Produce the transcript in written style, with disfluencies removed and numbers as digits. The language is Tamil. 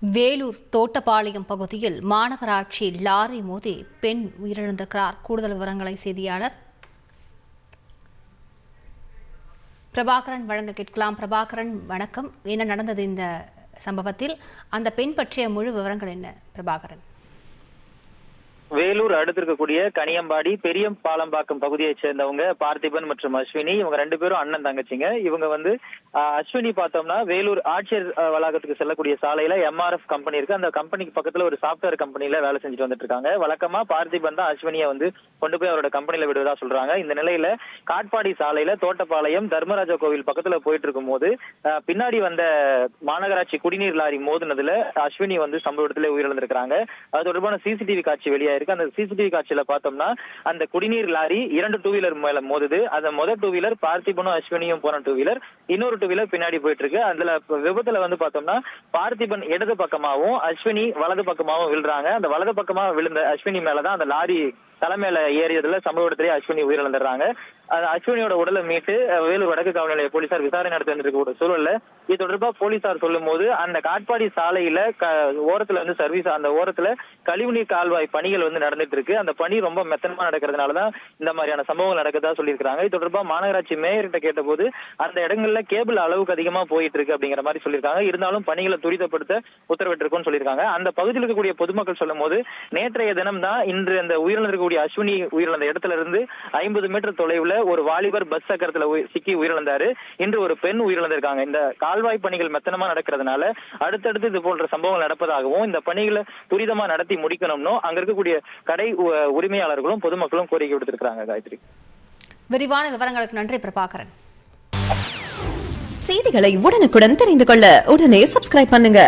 வேலூர் தோட்டப்பாளையம் பகுதியில் மாநகராட்சி லாரி மோதி பெண் உயிரிழந்திருக்கிறார். கூடுதல் விவரங்களை செய்தியாளர் பிரபாகரன் வழங்க கேட்கலாம். பிரபாகரன், வணக்கம். என்ன நடந்தது இந்த சம்பவத்தில்? அந்த பெண் பற்றிய முழு விவரங்கள் என்ன பிரபாகரன்? வேலூர் அடுத்திருக்கக்கூடிய கனியம்பாடி பெரிய பாலம்பாக்கம் பகுதியைச் சேர்ந்தவங்க பார்த்திபன் மற்றும் அஸ்வினி. இவங்க ரெண்டு பேரும் அண்ணன் தங்கச்சிங்க. இவங்க அஸ்வினி பார்த்தோம்னா வேலூர் ஆட்சியர் வளாகத்துக்கு செல்லக்கூடிய சாலையில MRF கம்பெனி இருக்கு. அந்த கம்பெனிக்கு பக்கத்துல ஒரு சாப்ட்வேர் கம்பெனில வேலை செஞ்சுட்டு வந்துட்டு இருக்காங்க. வழக்கமா பார்த்திபன் தான் அஸ்வினியை கொண்டு போய் அவரோட கம்பெனில விடுவதா சொல்றாங்க. இந்த நிலையில காட்பாடி சாலையில தோட்டப்பாளையம் தர்மராஜா கோவில் பக்கத்துல போயிட்டு இருக்கும் போது பின்னாடி வந்த மாநகராட்சி குடிநீர் லாரி மோதினதுல அஸ்வினி சம்பவ இடத்துல உயிரிழந்திருக்காங்க. அது தொடர்பான CCTV காட்சி வெளியா இருக்கு. அந்த CCTV காட்சியில பார்த்தோம்னா அந்த குடிநீர் லாரி 2 டூ வீலர் மேல மோதுது. அந்த முதல் டூ வீலர் பார்த்திபனும் அஸ்வினியும் போன டூ வீலர், இன்னொரு டூ வீலர் பின்னாடி போயிட்டு இருக்கு. அதுல விபத்துல பார்த்தோம்னா பார்த்திபன் இடது பக்கமாவும் அஸ்வினி வலது பக்கமாவும் விழுறாங்க. அந்த வலது பக்கமா விழுந்த அஸ்வினி மேலதான் அந்த லாரி தலைமையில ஏறியதுல சம்பவ இடத்திலேயே அஸ்வினி உயிரிழந்துடுறாங்க. அஸ்வினியோட உடலை மீட்டு வேலூர் வடக்கு காவல் நிலைய போலீசார் விசாரணை நடத்தி வந்திருக்க சூழல்ல இது தொடர்பா போலீசார் சொல்லும் போது அந்த காட்பாடி சாலையில ஓரத்துல சர்வீஸ் அந்த ஓரத்துல கழிவுநீர் கால்வாய் பணிகள் நடந்துட்டு இருக்கு. அந்த பணி ரொம்ப மெத்தனமா நடக்கிறதுனாலதான் இந்த மாதிரியான சம்பவங்கள் நடக்குதா சொல்லியிருக்காங்க. இது தொடர்பா மாநகராட்சி மேயர்கிட்ட கேட்ட போது அந்த இடங்கள்ல கேபிள் அளவுக்கு அதிகமா போயிட்டு இருக்கு அப்படிங்கிற மாதிரி சொல்லியிருக்காங்க. இருந்தாலும் பணிகளை துரிதப்படுத்த உத்தரவிட்டிருக்கும்னு சொல்லியிருக்காங்க. அந்த பகுதியில் இருக்கக்கூடிய பொதுமக்கள் சொல்லும் போது நேற்றைய தினம் தான் இன்று அந்த உயிரிழந்திருக்கக்கூடிய அஸ்வினி உயிரிழந்த இடத்துல இருந்து 50 மீட்டர் தொலைவுல ஒரு வாலிபர் பஸ் சக்கரத்துல சிக்கி உயிரிழந்தாரு. இன்று ஒரு பெண் உயிரிழந்திருக்காங்க. இந்த கால்வாய் பணிகள் மெத்தனமா நடக்கிறதுனால அடுத்தடுத்து இது போன்ற சம்பவங்கள் நடப்பதாகவும் இந்த பணிகளை துரிதமா நடத்தி முடிக்கணும்னு அங்க இருக்கக்கூடிய கடை உரிமையாளர்களும் பொதுமக்களும் கோரிக்கை விடுத்திருக்காங்க. காயத்ரி, விரிவான விவரங்களுக்கு நன்றி பிரபாகரன். செய்திகளை உடனுக்குடன் தெரிந்து கொள்ள உடனே சப்ஸ்கிரைப் பண்ணுங்க.